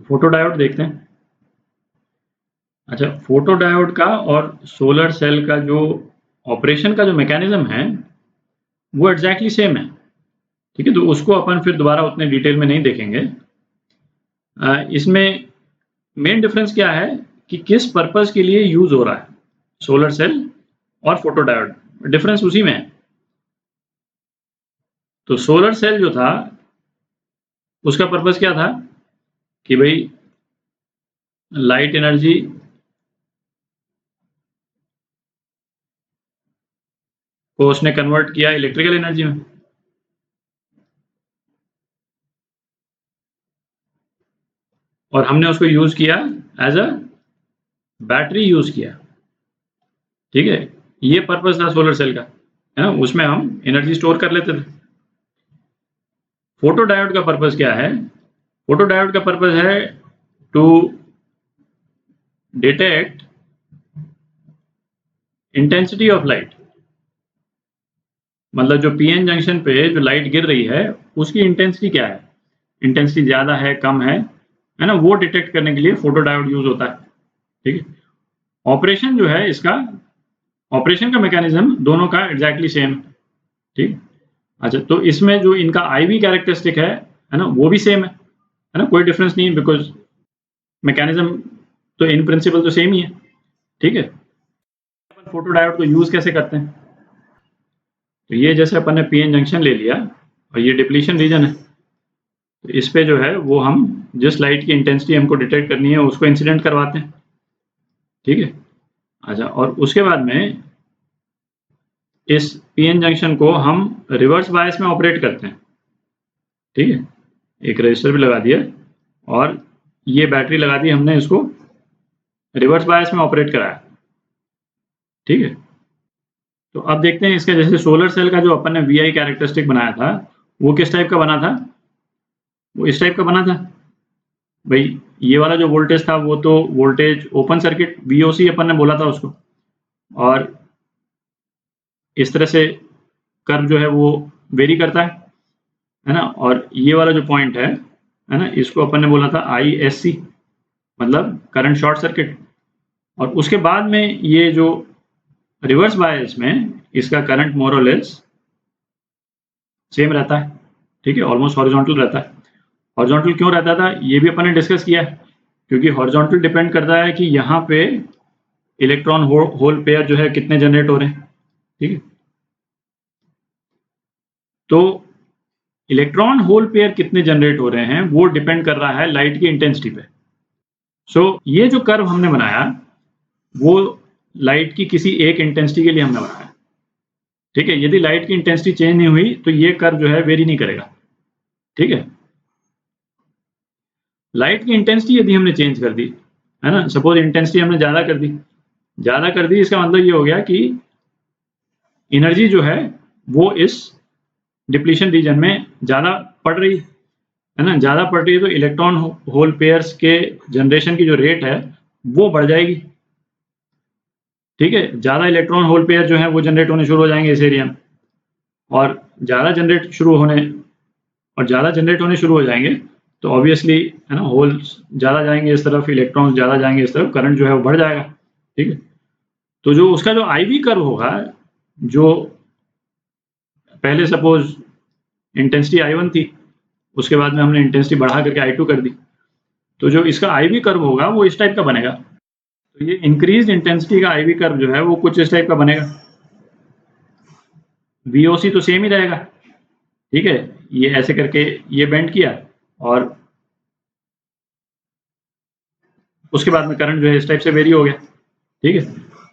Photo diode देखते हैं। अच्छा, फोटो डायोड का और सोलर सेल का जो ऑपरेशन का जो मैकेनिज्म है वो एग्जैक्टली सेम है। ठीक है, तो उसको अपन फिर दोबारा उतने डिटेल में नहीं देखेंगे। इसमें मेन डिफरेंस क्या है कि किस पर्पस के लिए यूज हो रहा है सोलर सेल और फोटो डायोड, डिफरेंस उसी में है। तो सोलर सेल जो था उसका पर्पस क्या था कि भाई लाइट एनर्जी को उसने कन्वर्ट किया इलेक्ट्रिकल एनर्जी में। और हमने उसको यूज किया एज अ बैटरी यूज किया। ठीक है, ये पर्पस था सोलर सेल का, है ना, उसमें हम एनर्जी स्टोर कर लेते थे। फोटो डायोड का पर्पस क्या है? फोटो डायोड का पर्पस है to detect intensity of light. मतलब जो पीएन जंक्शन पे जो लाइट गिर रही है उसकी इंटेंसिटी क्या है, इंटेंसिटी ज्यादा है कम है ना, वो डिटेक्ट करने के लिए फोटो डायोड यूज होता है। ठीक है, ऑपरेशन जो है इसका, ऑपरेशन का मैकेनिज्म दोनों का एग्जैक्टली सेम। ठीक। अच्छा, तो इसमें जो इनका आईवी कैरेक्टरिस्टिक है ना, वो भी सेम है ना, कोई डिफरेंस नहीं है, बिकॉज मैकेनिज्म तो इन प्रिंसिपल तो सेम ही है। ठीक है, अपन फोटो डायोड को यूज कैसे करते हैं? तो ये जैसे अपन ने पीएन जंक्शन ले लिया और ये डिप्लीशन रीजन है, तो इस पे जो है वो हम जिस लाइट की इंटेंसिटी हमको डिटेक्ट करनी है उसको इंसिडेंट करवाते हैं। ठीक है। अच्छा, और उसके बाद में इस पीएन जंक्शन को हम रिवर्स बायस में ऑपरेट करते हैं। ठीक है, एक रजिस्टर भी लगा दिया और ये बैटरी लगा दी हमने, इसको रिवर्स बायस में ऑपरेट कराया। ठीक है, तो अब देखते हैं इसका, जैसे सोलर सेल का जो अपन ने वी आई कैरेक्टरिस्टिक बनाया था वो किस टाइप का बना था? वो इस टाइप का बना था भाई। ये वाला जो वोल्टेज था वो तो वोल्टेज ओपन सर्किट वीओसी अपन ने बोला था उसको, और इस तरह से कर्व जो है वो वेरी करता है ना। और ये वाला जो पॉइंट है ना, इसको अपन ने बोला था आई एस सी, मतलब करंट शॉर्ट सर्किट। और उसके बाद में ये जो रिवर्स बायस में इसका करंट मोर और लेस सेम रहता है। ठीक है, ऑलमोस्ट हॉरिजॉन्टल रहता है। हॉरिजॉन्टल क्यों रहता था ये भी अपन ने डिस्कस किया है, क्योंकि हॉरिजॉन्टल डिपेंड करता है कि यहाँ पे इलेक्ट्रॉन होल पेयर जो है कितने जनरेट हो रहे हैं। ठीक है, तो इलेक्ट्रॉन होल पेयर कितने जनरेट हो रहे हैं वो डिपेंड कर रहा है लाइट की इंटेंसिटी पे। सो ये जो कर्व हमने बनाया वो लाइट की किसी एक इंटेंसिटी के लिए हमने बनाया। ठीक है, यदि लाइट की इंटेंसिटी चेंज नहीं हुई तो ये कर्व जो है वेरी नहीं करेगा। ठीक है, लाइट की इंटेंसिटी यदि हमने चेंज कर दी, है ना, सपोज इंटेंसिटी हमने ज्यादा कर दी, इसका मतलब ये हो गया कि एनर्जी जो है वो इस डिप्लीशन रीजन में ज्यादा पड़ रही है ना, ज्यादा पड़ रही है, तो इलेक्ट्रॉन होल पेयर्स के जनरेशन की जो रेट है वो बढ़ जाएगी। ठीक है, ज्यादा इलेक्ट्रॉन होल पेयर जो है वो जनरेट होने शुरू हो जाएंगे इस एरिया में, और ज्यादा जनरेट शुरू होने और ज्यादा जनरेट होने शुरू हो जाएंगे तो ऑब्वियसली, है ना, होल्स ज्यादा जाएंगे इस तरफ, इलेक्ट्रॉन्स ज्यादा जाएंगे इस तरफ, करंट जो है वो बढ़ जाएगा। ठीक है, तो जो उसका जो आईवी कर्व होगा, जो पहले सपोज इंटेंसिटी आई1 थी, उसके बाद में हमने इंटेंसिटी बढ़ा करके आई2 कर दी, तो जो इसका आईवी कर्व होगा वो इस टाइप का बनेगा। तो ये इंक्रीज इंटेंसिटी का आईवी कर्व जो है वो कुछ इस टाइप का बनेगा। वीओसी तो सेम ही रहेगा। ठीक है, ये ऐसे करके ये बेंड किया और उसके बाद में करंट जो है इस टाइप से वेरी हो गया। ठीक है,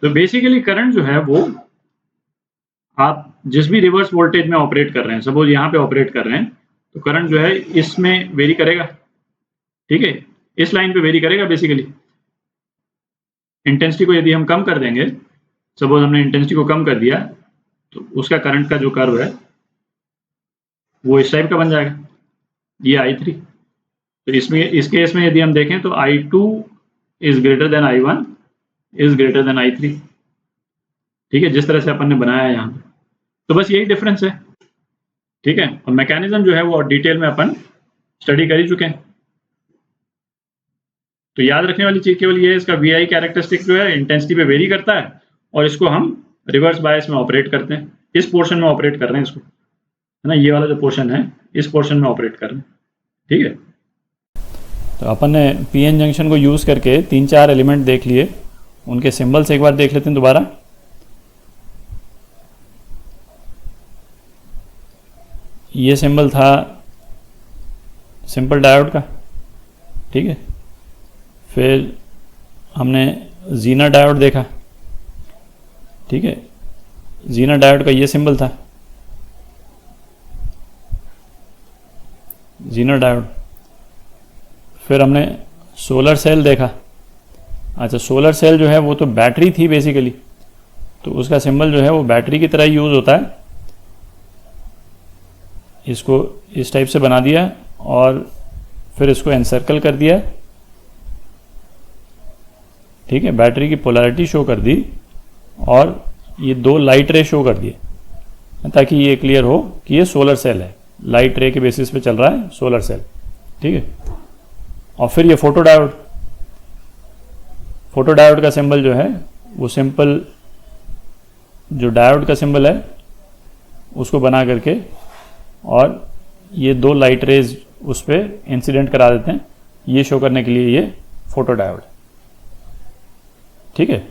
तो बेसिकली करंट जो है वो आप जिस भी रिवर्स वोल्टेज में ऑपरेट कर रहे हैं, सपोज यहाँ पे ऑपरेट कर रहे हैं, तो करंट जो है इसमें वेरी करेगा। ठीक है, इस लाइन पे वेरी करेगा बेसिकली। इंटेंसिटी को यदि हम कम कर देंगे, सपोज हमने इंटेंसिटी को कम कर दिया, तो उसका करंट का जो कर्व है वो इस टाइप का बन जाएगा, ये I3। तो इसमें इस केस में यदि हम देखें तो I2 is greater than I1 is greater than I3। ठीक है, जिस तरह से अपन ने बनाया है यहाँ पे, तो बस यही डिफरेंस है। ठीक है, और मैकेनिज्म जो है वो डिटेल में अपन स्टडी कर ही चुके हैं। तो याद रखने वाली चीज़ केवल ये है, इसका वी आई कैरेक्टरिस्टिक जो है इंटेंसिटी पे वेरी करता है और इसको हम रिवर्स बायस में ऑपरेट करते हैं, इस पोर्शन में ऑपरेट कर रहे हैं इसको, है ना, ये वाला जो पोर्शन है इस पोर्शन में ऑपरेट कर रहे हैं, ठीक है। तो अपन ने पीएन जंक्शन को यूज़ करके 3-4 एलिमेंट देख लिए, उनके सिंबल्स एक बार देख लेते हैं दोबारा। ये सिंबल था सिंपल डायोड का, ठीक है। फिर हमने जीना डायोड देखा, ठीक है। जीना डायोड का ये सिंबल था, जीना डायोड। फिर हमने सोलर सेल देखा। अच्छा, सोलर सेल जो है वो तो बैटरी थी बेसिकली, तो उसका सिंबल जो है वो बैटरी की तरह यूज़ होता है। इसको इस टाइप से बना दिया और फिर इसको एनसर्कल कर दिया, ठीक है। बैटरी की पोलैरिटी शो कर दी और ये 2 लाइट रे शो कर दिए, ताकि ये क्लियर हो कि ये सोलर सेल है, लाइट रे के बेसिस पे चल रहा है सोलर सेल, ठीक है। और फिर ये फोटो डायोड, फोटो डायोड का सिंबल जो है वो सिंपल जो डायोड का सिंबल है उसको बना करके और ये 2 लाइट रेज उस पर इंसिडेंट करा देते हैं, ये शो करने के लिए ये फोटो डायोड, ठीक है।